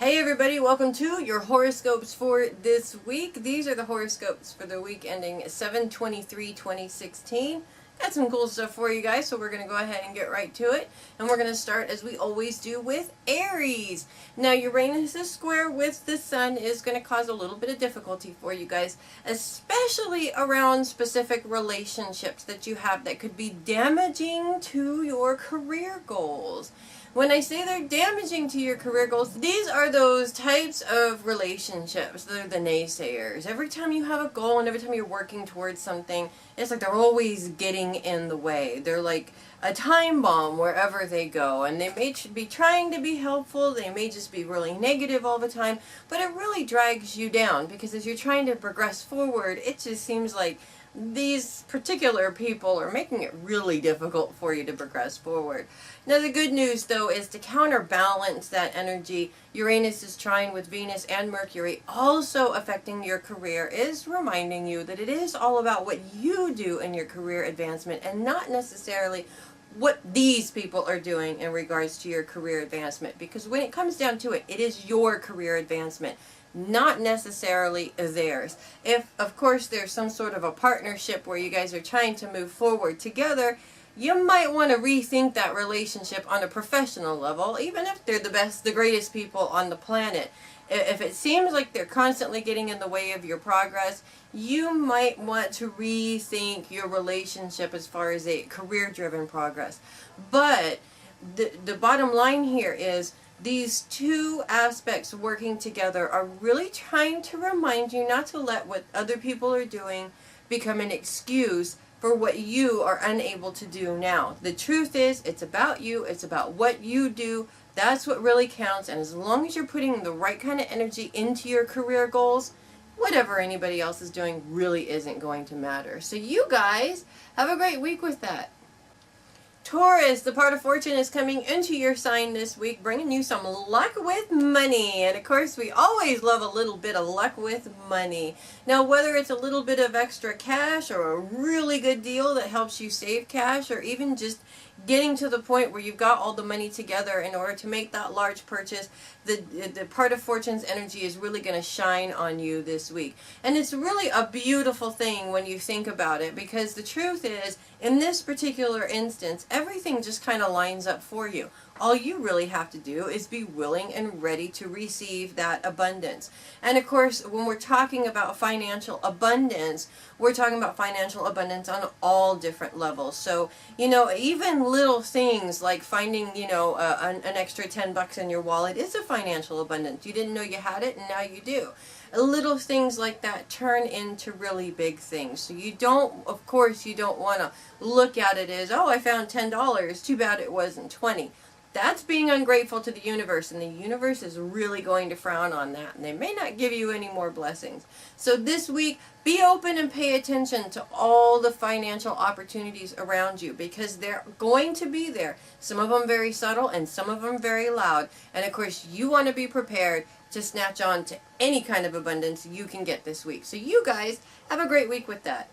Hey everybody, welcome to your horoscopes for this week. These are the horoscopes for the week ending 7/23/2016. Got some cool stuff for you guys, so we're going to go ahead and get right to it. And we're going to start, as we always do, with Aries. Now, Uranus' square with the sun is going to cause a little bit of difficulty for you guys, especially around specific relationships that you have that could be damaging to your career goals. When I say they're damaging to your career goals, these are those types of relationships. They're the naysayers. Every time you have a goal and every time you're working towards something, it's like they're always getting in the way. They're like a time bomb wherever they go. And they may be trying to be helpful. They may just be really negative all the time. But it really drags you down because as you're trying to progress forward, it just seems like these particular people are making it really difficult for you to progress forward. Now the good news though is to counterbalance that energy, Uranus is trine with Venus and Mercury also affecting your career, is reminding you that it is all about what you do in your career advancement and not necessarily what these people are doing in regards to your career advancement, because when it comes down to it, it is your career advancement, not necessarily theirs. If, of course, there's some sort of a partnership where you guys are trying to move forward together, you might want to rethink that relationship on a professional level, even if they're the best, the greatest people on the planet. If it seems like they're constantly getting in the way of your progress, you might want to rethink your relationship as far as a career-driven progress. But the bottom line here is these two aspects working together are really trying to remind you not to let what other people are doing become an excuse for what you are unable to do now. The truth is, it's about you, it's about what you do, that's what really counts, and as long as you're putting the right kind of energy into your career goals, whatever anybody else is doing really isn't going to matter. So you guys, have a great week with that. Taurus, the part of fortune is coming into your sign this week, bringing you some luck with money. And of course, we always love a little bit of luck with money. Now, whether it's a little bit of extra cash or a really good deal that helps you save cash, or even just getting to the point where you've got all the money together in order to make that large purchase, the part of fortune's energy is really going to shine on you this week. And it's really a beautiful thing when you think about it, because the truth is, in this particular instance, everything just kind of lines up for you. All you really have to do is be willing and ready to receive that abundance. And of course, when we're talking about financial abundance, we're talking about financial abundance on all different levels. So, you know, even little things like finding, you know, an extra $10 in your wallet is a financial abundance. You didn't know you had it, and now you do. Little things like that turn into really big things. So you don't, of course, you don't want to look at it as, oh, I found $10, too bad it wasn't 20. That's being ungrateful to the universe, and the universe is really going to frown on that, and they may not give you any more blessings. So this week, be open and pay attention to all the financial opportunities around you, because they're going to be there. Some of them very subtle, and some of them very loud. And of course, you want to be prepared to snatch on to any kind of abundance you can get this week. So you guys, have a great week with that.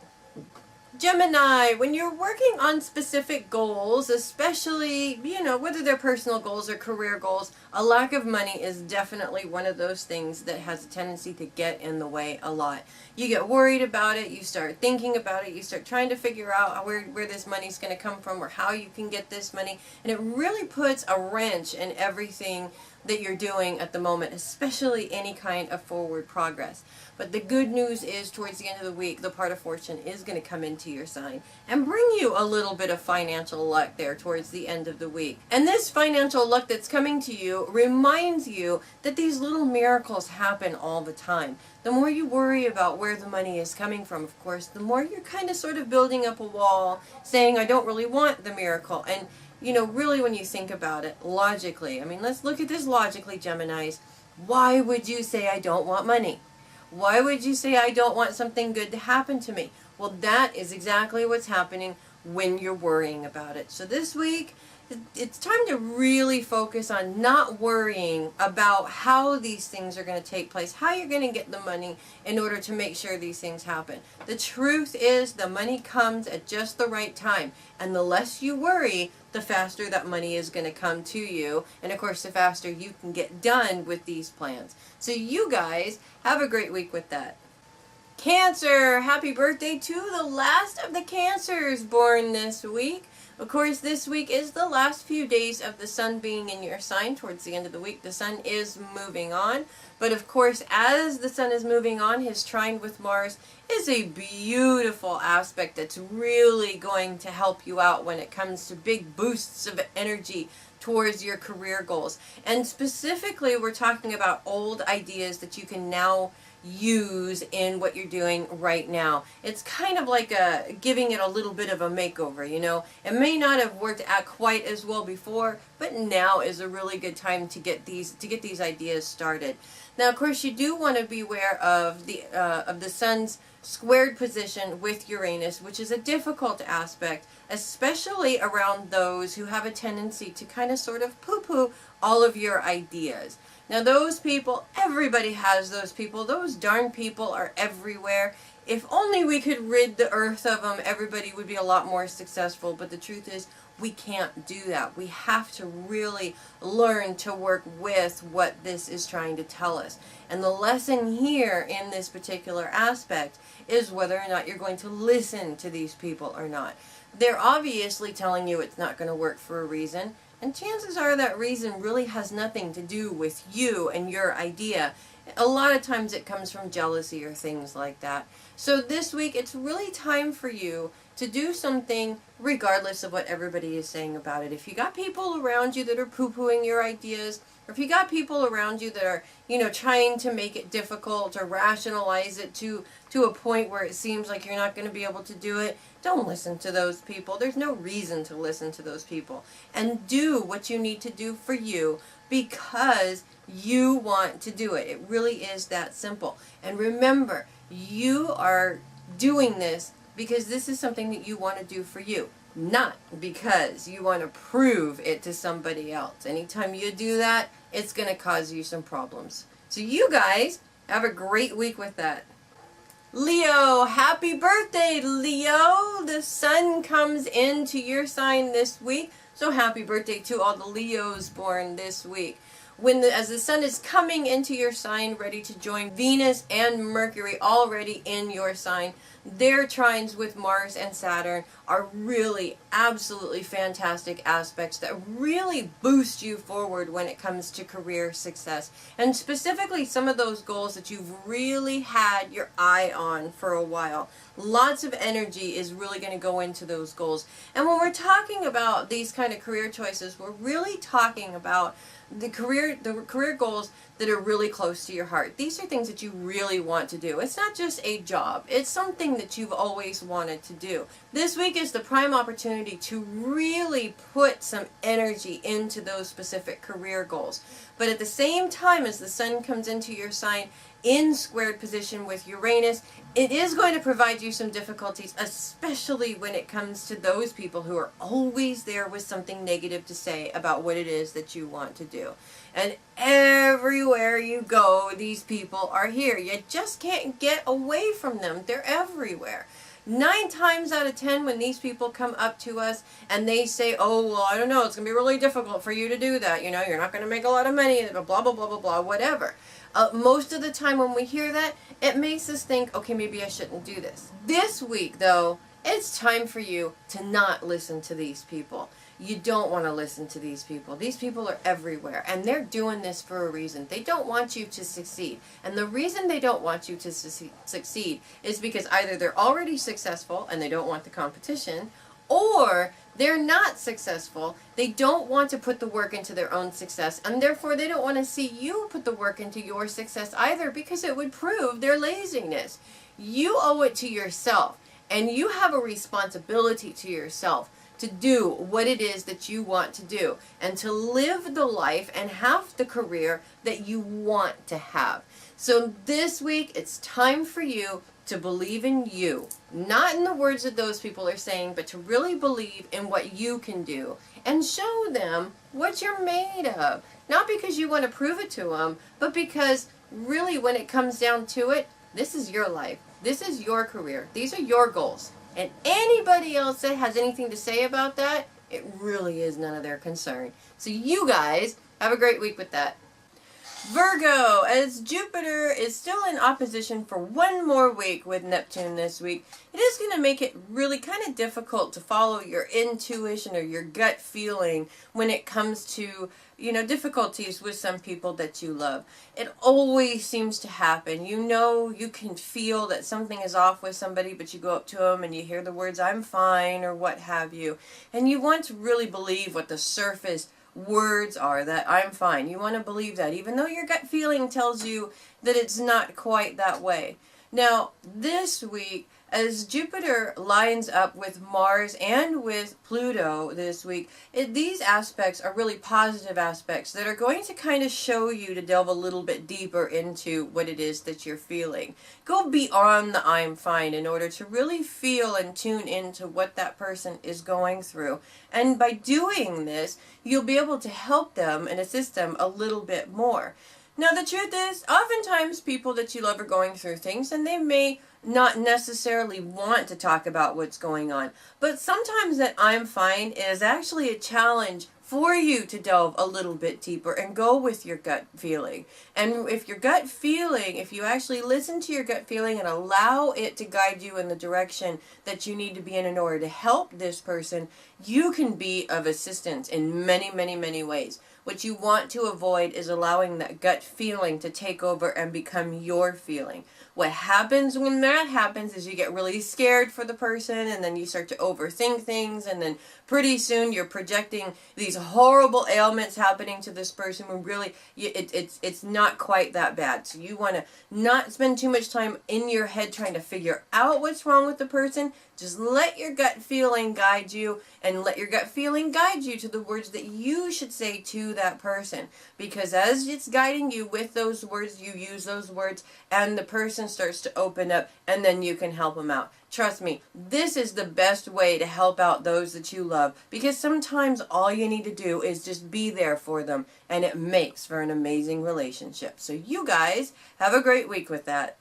Gemini, when you're working on specific goals, especially, you know, whether they're personal goals or career goals, a lack of money is definitely one of those things that has a tendency to get in the way a lot. You get worried about it, you start thinking about it, you start trying to figure out where this money's going to come from or how you can get this money, and it really puts a wrench in everything that you're doing at the moment, especially any kind of forward progress. But the good news is, towards the end of the week, the part of fortune is going to come into your sign and bring you a little bit of financial luck there towards the end of the week. And this financial luck that's coming to you reminds you that these little miracles happen all the time. The more you worry about where the money is coming from, of course, the more you're kind of sort of building up a wall, saying, I don't really want the miracle. And you know, really when you think about it logically, I mean, let's look at this logically, Geminis. Why would you say I don't want money? Why would you say I don't want something good to happen to me? Well, that is exactly what's happening when you're worrying about it. So this week, it's time to really focus on not worrying about how these things are going to take place, how you're going to get the money in order to make sure these things happen. The truth is the money comes at just the right time, and the less you worry, the faster that money is going to come to you, and of course the faster you can get done with these plans. So you guys have a great week with that. Cancer, happy birthday to the last of the Cancers born this week. Of course, this week is the last few days of the sun being in your sign. Towards the end of the week, the sun is moving on. But of course, as the sun is moving on, his trine with Mars is a beautiful aspect that's really going to help you out when it comes to big boosts of energy towards your career goals. And specifically, we're talking about old ideas that you can now use in what you're doing right now. It's kind of like giving it a little bit of a makeover, you know. It may not have worked out quite as well before, but now is a really good time to get these ideas started. Now, of course, you do want to be aware of the sun's squared position with Uranus, which is a difficult aspect, especially around those who have a tendency to kind of sort of poo-poo all of your ideas. Now those people, everybody has those people. Those darn people are everywhere. If only we could rid the earth of them, everybody would be a lot more successful. But the truth is, we can't do that. We have to really learn to work with what this is trying to tell us. And the lesson here in this particular aspect is whether or not you're going to listen to these people or not. They're obviously telling you it's not going to work for a reason. And chances are that reason really has nothing to do with you and your idea. A lot of times it comes from jealousy or things like that. So this week it's really time for you to do something regardless of what everybody is saying about it. If you got people around you that are poo-pooing your ideas, or if you got people around you that are, you know, trying to make it difficult or rationalize it to a point where it seems like you're not going to be able to do it, don't listen to those people. There's no reason to listen to those people. And do what you need to do for you because you want to do it. It really is that simple. And remember, you are doing this because this is something that you want to do for you, not because you want to prove it to somebody else. Anytime you do that, it's going to cause you some problems. So you guys have a great week with that. Leo, happy birthday, Leo. The sun comes into your sign this week, so happy birthday to all the Leos born this week. As the sun is coming into your sign, ready to join Venus and Mercury already in your sign, their trines with Mars and Saturn are really absolutely fantastic aspects that really boost you forward when it comes to career success. And specifically some of those goals that you've really had your eye on for a while. Lots of energy is really going to go into those goals. And when we're talking about these kind of career choices, we're really talking about the career goals that are really close to your heart. These are things that you really want to do. It's not just a job. It's something that you've always wanted to do. This week is the prime opportunity to really put some energy into those specific career goals. But at the same time as the sun comes into your sign in squared position with Uranus, it is going to provide you some difficulties, especially when it comes to those people who are always there with something negative to say about what it is that you want to do. And everywhere you go, these people are here. You just can't get away from them. They're everywhere. 9 times out of 10 when these people come up to us and they say, oh, well, I don't know, it's going to be really difficult for you to do that. You know, you're not going to make a lot of money, blah, blah, blah, blah, blah, whatever. Most of the time when we hear that, it makes us think, okay, maybe I shouldn't do this. This week, though, it's time for you to not listen to these people. You don't want to listen to these people. These people are everywhere, and they're doing this for a reason. They don't want you to succeed. And the reason they don't want you to succeed is because either they're already successful and they don't want the competition, or they're not successful. They don't want to put the work into their own success, and therefore they don't want to see you put the work into your success either, because it would prove their laziness. You owe it to yourself, and you have a responsibility to yourself to do what it is that you want to do and to live the life and have the career that you want to have. So this week, it's time for you to believe in you, not in the words that those people are saying, but to really believe in what you can do and show them what you're made of. Not because you want to prove it to them, but because really when it comes down to it, this is your life. This is your career. These are your goals. And anybody else that has anything to say about that, it really is none of their concern. So you guys have a great week with that. Virgo, as Jupiter is still in opposition for one more week with Neptune this week, it is going to make it really kind of difficult to follow your intuition or your gut feeling when it comes to, difficulties with some people that you love. It always seems to happen. You can feel that something is off with somebody, but you go up to them and you hear the words, "I'm fine," or what have you. And you want to really believe what the surface words are, that "I'm fine." You want to believe that, even though your gut feeling tells you that it's not quite that way. Now, this week, as Jupiter lines up with Mars and with Pluto this week, these aspects are really positive aspects that are going to kind of show you to delve a little bit deeper into what it is that you're feeling. Go beyond the "I'm fine" in order to really feel and tune into what that person is going through. And by doing this, you'll be able to help them and assist them a little bit more. Now, the truth is, oftentimes people that you love are going through things, and they may not necessarily want to talk about what's going on. But sometimes that "I'm fine" is actually a challenge for you to delve a little bit deeper and go with your gut feeling. And if your gut feeling, if you actually listen to your gut feeling and allow it to guide you in the direction that you need to be in order to help this person, you can be of assistance in many, many, many ways. What you want to avoid is allowing that gut feeling to take over and become your feeling. What happens when that happens is you get really scared for the person, and then you start to overthink things, and then pretty soon you're projecting these horrible ailments happening to this person when really it's not quite that bad. So you want to not spend too much time in your head trying to figure out what's wrong with the person. Just let your gut feeling guide you, and let your gut feeling guide you to the words that you should say to that person. Because as it's guiding you with those words, you use those words, and the person starts to open up, and then you can help them out. Trust me, this is the best way to help out those that you love, because sometimes all you need to do is just be there for them, and it makes for an amazing relationship. So you guys have a great week with that.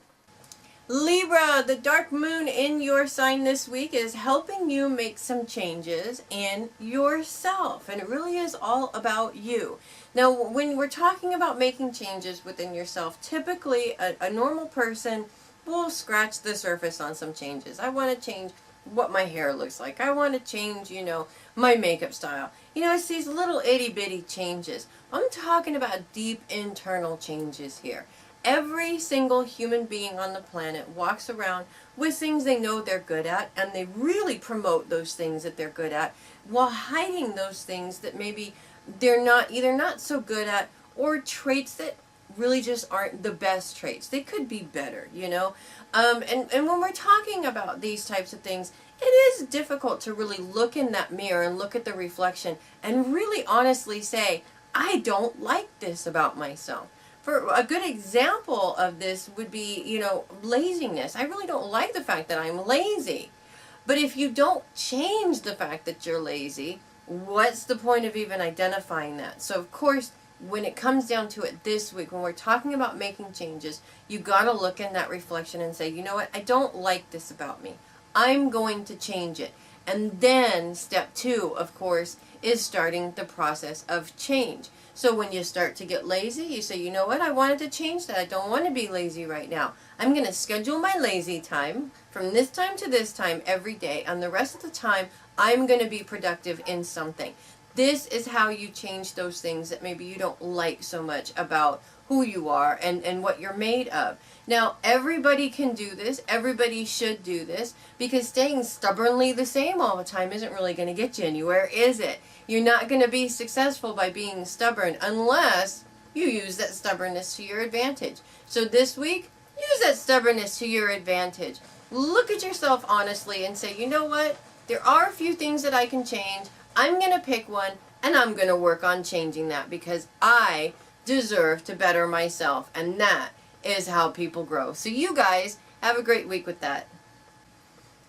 Libra, the dark moon in your sign this week is helping you make some changes in yourself, and it really is all about you. Now, when we're talking about making changes within yourself, typically a normal person will scratch the surface on some changes. I want to change what my hair looks like. I want to change, my makeup style. It's these little itty bitty changes. I'm talking about deep internal changes here. Every single human being on the planet walks around with things they know they're good at, and they really promote those things that they're good at while hiding those things that maybe they're not so good at, or traits that really just aren't the best traits. They could be better, And when we're talking about these types of things, it is difficult to really look in that mirror and look at the reflection and really honestly say, I don't like this about myself. For a good example of this would be, laziness. I really don't like the fact that I'm lazy. But if you don't change the fact that you're lazy, what's the point of even identifying that? So, of course, when it comes down to it this week, when we're talking about making changes, you got to look in that reflection and say, you know what, I don't like this about me. I'm going to change it. And then step 2, of course, is starting the process of change. So when you start to get lazy, you say, you know what, I wanted to change that. I don't want to be lazy right now. I'm going to schedule my lazy time from this time to this time every day. And the rest of the time, I'm going to be productive in something. This is how you change those things that maybe you don't like so much about who you are and what you're made of. Now, everybody can do this. Everybody should do this, because staying stubbornly the same all the time isn't really going to get you anywhere, is it? You're not going to be successful by being stubborn unless you use that stubbornness to your advantage. So this week, use that stubbornness to your advantage. Look at yourself honestly and say, you know what? There are a few things that I can change. I'm going to pick one, and I'm going to work on changing that, because I deserve to better myself, and that is how people grow. So you guys Have a great week with that.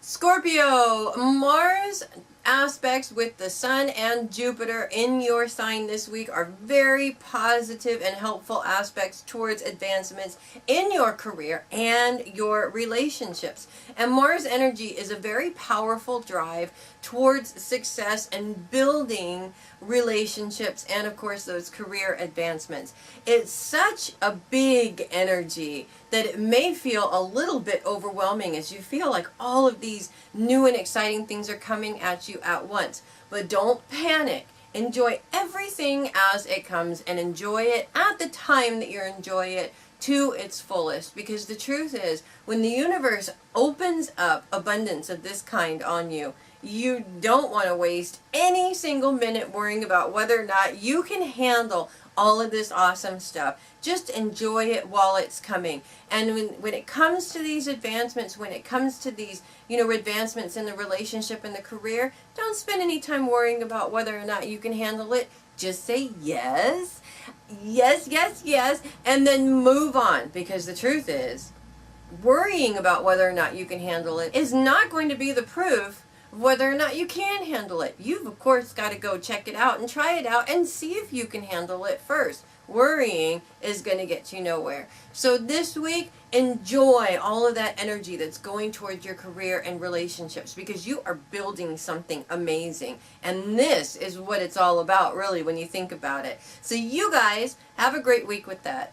Scorpio, Mars aspects with the Sun and Jupiter in your sign this week are very positive and helpful aspects towards advancements in your career and your relationships. And Mars energy is a very powerful drive towards success and building relationships and, of course, those career advancements. It's such a big energy that it may feel a little bit overwhelming as you feel like all of these new and exciting things are coming at you at once. But don't panic. Enjoy everything as it comes and enjoy it at the time that you enjoy it to its fullest. Because the truth is, when the universe opens up abundance of this kind on you, you don't want to waste any single minute worrying about whether or not you can handle all of this awesome stuff. Just enjoy it while it's coming. And when it comes to these advancements, when it comes to these, advancements in the relationship and the career, don't spend any time worrying about whether or not you can handle it. Just say yes, yes, yes, yes, and then move on. Because the truth is, worrying about whether or not you can handle it is not going to be the proof whether or not you can handle it. You've, of course, got to go check it out and try it out and see if you can handle it first. Worrying is going to get you nowhere. So this week, enjoy all of that energy that's going towards your career and relationships, because you are building something amazing. And this is what it's all about, really, when you think about it. So you guys, have a great week with that.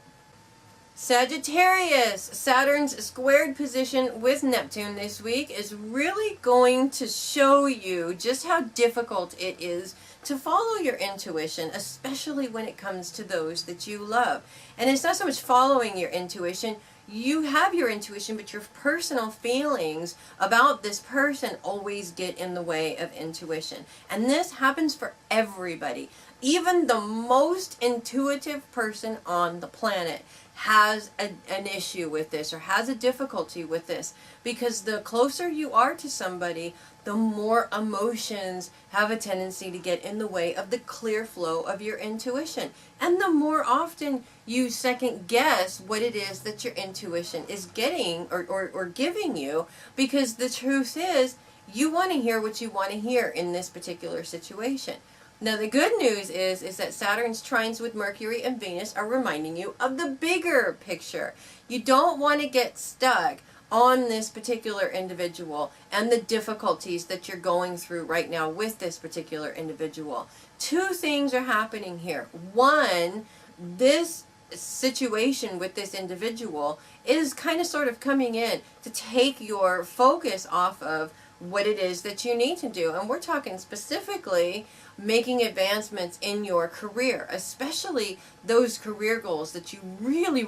Sagittarius, Saturn's squared position with Neptune this week is really going to show you just how difficult it is to follow your intuition, especially when it comes to those that you love. And it's not so much following your intuition. You have your intuition, but your personal feelings about this person always get in the way of intuition. And this happens for everybody. Even the most intuitive person on the planet has an issue with this, or has a difficulty with this, because the closer you are to somebody, the more emotions have a tendency to get in the way of the clear flow of your intuition. And the more often you second guess what it is that your intuition is getting or giving you, because the truth is, you want to hear what you want to hear in this particular situation. Now the good news is that Saturn's trines with Mercury and Venus are reminding you of the bigger picture. You don't want to get stuck on this particular individual and the difficulties that you're going through right now with this particular individual. Two things are happening here. One, this situation with this individual is kind of sort of coming in to take your focus off of what it is that you need to do. And we're talking specifically making advancements in your career, especially those career goals that you really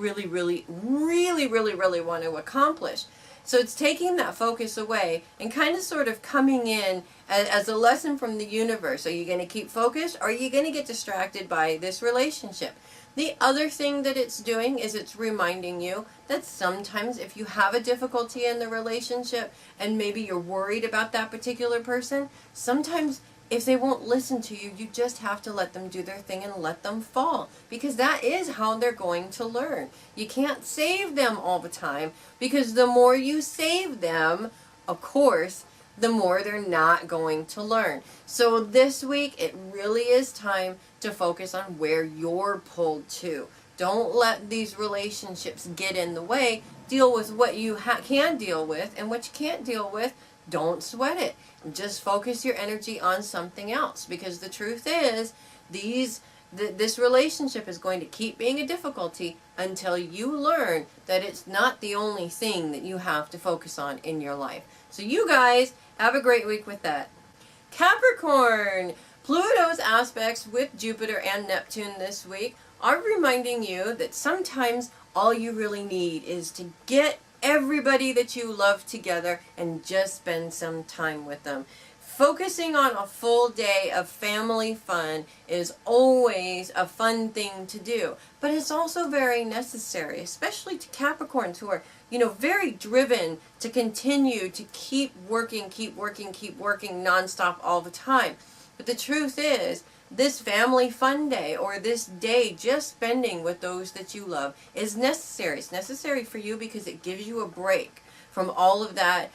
want to accomplish. So it's taking that focus away and kind of sort of coming in as a lesson from the universe. Are you going to keep focused, or are you going to get distracted by this relationship? The other thing that it's doing is it's reminding you that sometimes if you have a difficulty in the relationship and maybe you're worried about that particular person, sometimes if they won't listen to you, you just have to let them do their thing and let them fall, because that is how they're going to learn. You can't save them all the time, because the more you save them, of course, the more they're not going to learn. So this week, it really is time to focus on where you're pulled to. Don't let these relationships get in the way. Deal with what you can deal with, and what you can't deal with, don't sweat it. Just focus your energy on something else, because the truth is, this relationship is going to keep being a difficulty until you learn that it's not the only thing that you have to focus on in your life. So you guys, have a great week with that. Capricorn, Pluto's aspects with Jupiter and Neptune this week are reminding you that sometimes all you really need is to get everybody that you love together and just spend some time with them. Focusing on a full day of family fun is always a fun thing to do, but it's also very necessary, especially to Capricorns who are, very driven to continue to keep working nonstop all the time. But the truth is, this family fun day, or this day just spending with those that you love, is necessary. It's necessary for you because it gives you a break from all of that,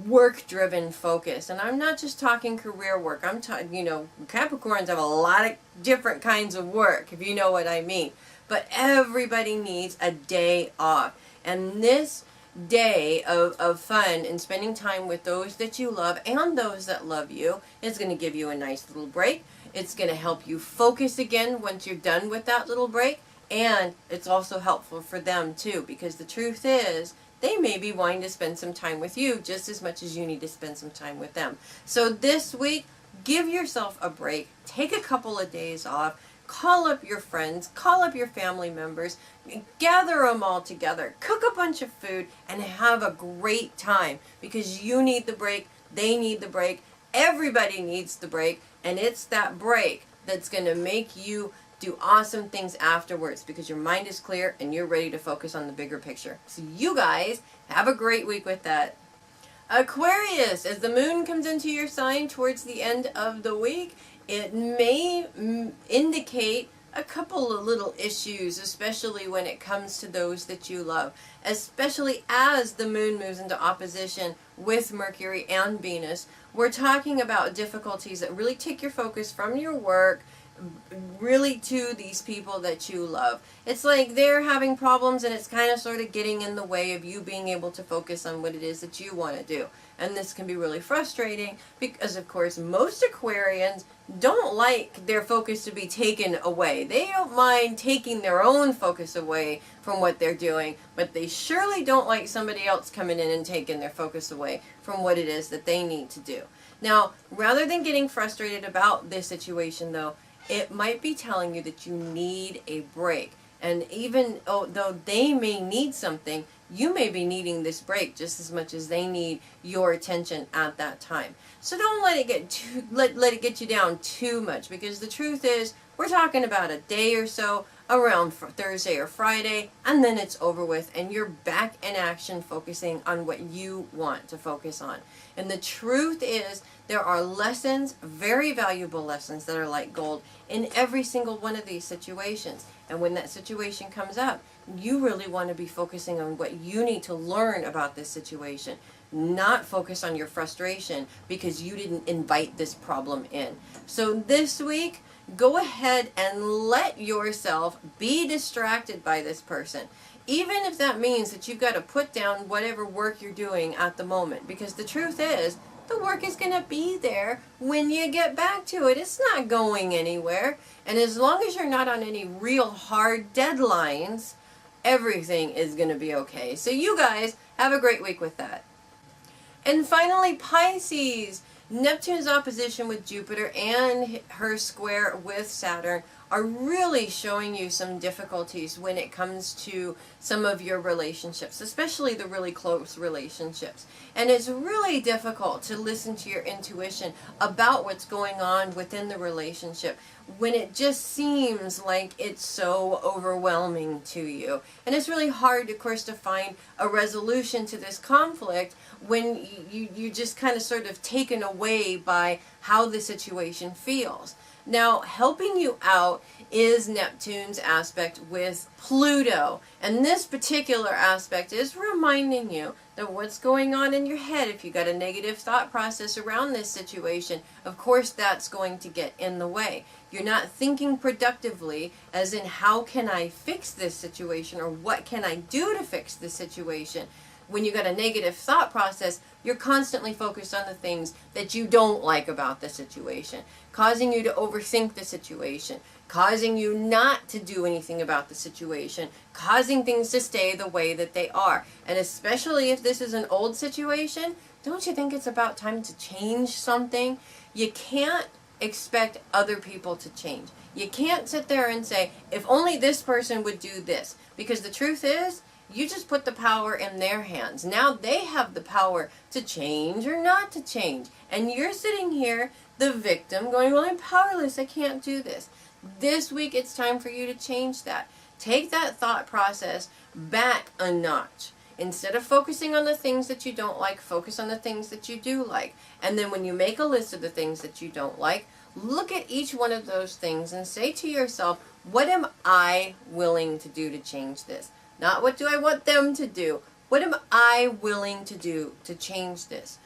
work-driven focus. And I'm not just talking career work. I'm talking, Capricorns have a lot of different kinds of work, if you know what I mean. But everybody needs a day off. And this day of fun and spending time with those that you love and those that love you is going to give you a nice little break. It's going to help you focus again once you're done with that little break. And it's also helpful for them too, because the truth is, they may be wanting to spend some time with you just as much as you need to spend some time with them. So this week, give yourself a break. Take a couple of days off. Call up your friends. Call up your family members. Gather them all together. Cook a bunch of food and have a great time, because you need the break. They need the break. Everybody needs the break. And it's that break that's going to make you do awesome things afterwards, because your mind is clear and you're ready to focus on the bigger picture. So you guys have a great week with that. Aquarius, as the moon comes into your sign towards the end of the week, it may indicate a couple of little issues, especially when it comes to those that you love, especially as the moon moves into opposition with Mercury and Venus. We're talking about difficulties that really take your focus from your work really to these people that you love. It's like they're having problems and it's kind of sort of getting in the way of you being able to focus on what it is that you want to do. And this can be really frustrating because, of course, most Aquarians don't like their focus to be taken away. They don't mind taking their own focus away from what they're doing, but they surely don't like somebody else coming in and taking their focus away from what it is that they need to do. Now, rather than getting frustrated about this situation, though, it might be telling you that you need a break. And even though they may need something, you may be needing this break just as much as they need your attention at that time. So don't let it get let it get you down too much, because the truth is, we're talking about a day or so around Thursday or Friday, and then it's over with and you're back in action focusing on what you want to focus on. And the truth is, there are lessons, very valuable lessons, that are like gold in every single one of these situations. And when that situation comes up, you really want to be focusing on what you need to learn about this situation, not focus on your frustration because you didn't invite this problem in. So this week, go ahead and let yourself be distracted by this person. Even if that means that you've got to put down whatever work you're doing at the moment. Because the truth is, the work is going to be there when you get back to it. It's not going anywhere. And as long as you're not on any real hard deadlines, everything is going to be okay. So you guys have a great week with that. And finally, Pisces. Neptune's opposition with Jupiter and her square with Saturn are really showing you some difficulties when it comes to some of your relationships, especially the really close relationships. And it's really difficult to listen to your intuition about what's going on within the relationship when it just seems like it's so overwhelming to you. And it's really hard, of course, to find a resolution to this conflict when you just kind of sort of taken away by how the situation feels. Now, helping you out is Neptune's aspect with Pluto. And this particular aspect is reminding you that what's going on in your head, if you got a negative thought process around this situation, of course that's going to get in the way. You're not thinking productively, as in how can I fix this situation or what can I do to fix this situation. When you got a negative thought process, you're constantly focused on the things that you don't like about the situation, causing you to overthink the situation, causing you not to do anything about the situation, causing things to stay the way that they are. And especially if this is an old situation, don't you think it's about time to change something? You can't expect other people to change. You can't sit there and say, if only this person would do this, because the truth is, you just put the power in their hands. Now they have the power to change or not to change. And you're sitting here, the victim, going, well, I'm powerless. I can't do this. This week, it's time for you to change that. Take that thought process back a notch. Instead of focusing on the things that you don't like, focus on the things that you do like. And then when you make a list of the things that you don't like, look at each one of those things and say to yourself, what am I willing to do to change this? Not what do I want them to do. What am I willing to do to change this?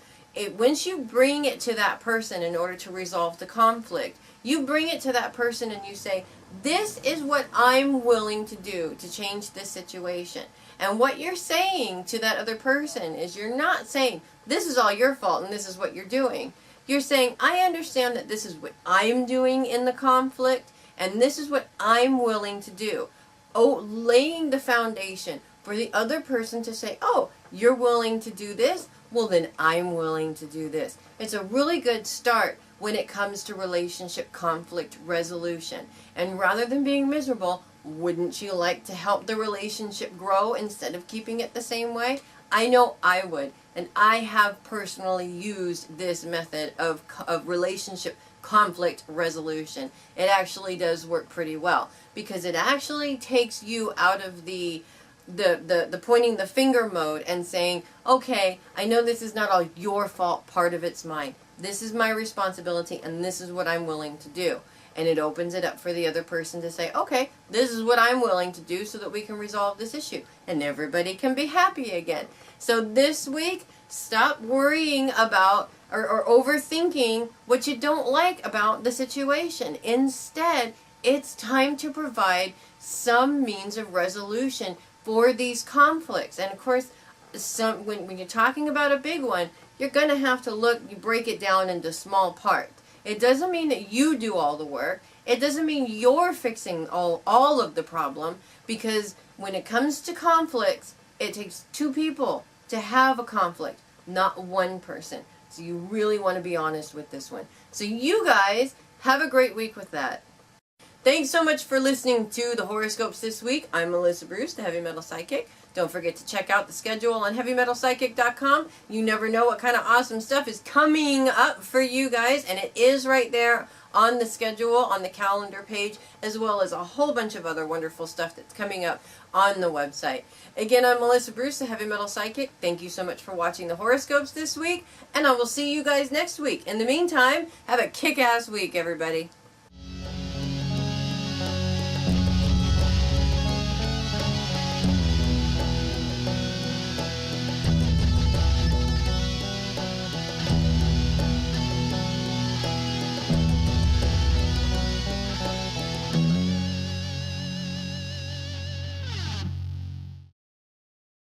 Once you bring it to that person in order to resolve the conflict, you bring it to that person and you say, this is what I'm willing to do to change this situation. And what you're saying to that other person is, you're not saying, this is all your fault and this is what you're doing. You're saying, I understand that this is what I'm doing in the conflict, and this is what I'm willing to do. Oh, laying the foundation for the other person to say, oh, you're willing to do this? Well, then I'm willing to do this. It's a really good start when it comes to relationship conflict resolution. And rather than being miserable, wouldn't you like to help the relationship grow instead of keeping it the same way? I know I would. And I have personally used this method of relationship conflict resolution. It actually does work pretty well, because it actually takes you out of the pointing the finger mode and saying, okay, I know this is not all your fault, part of it's mine. This is my responsibility and this is what I'm willing to do. And it opens it up for the other person to say, okay, this is what I'm willing to do so that we can resolve this issue. And everybody can be happy again. So this week, stop worrying about or overthinking what you don't like about the situation. Instead, it's time to provide some means of resolution for these conflicts. And of course, when you're talking about a big one, you're going to have to you break it down into small parts. It doesn't mean that you do all the work. It doesn't mean you're fixing all of the problem, because when it comes to conflicts, it takes two people to have a conflict, not one person. So you really want to be honest with this one. So you guys have a great week with that. Thanks so much for listening to the horoscopes this week. I'm Melissa Bruce, the Heavy Metal Psychic. Don't forget to check out the schedule on HeavyMetalPsychic.com. You never know what kind of awesome stuff is coming up for you guys, and it is right there on the schedule, on the calendar page, as well as a whole bunch of other wonderful stuff that's coming up on the website. Again, I'm Melissa Bruce, the Heavy Metal Psychic. Thank you so much for watching the horoscopes this week, and I will see you guys next week. In the meantime, have a kick-ass week, everybody.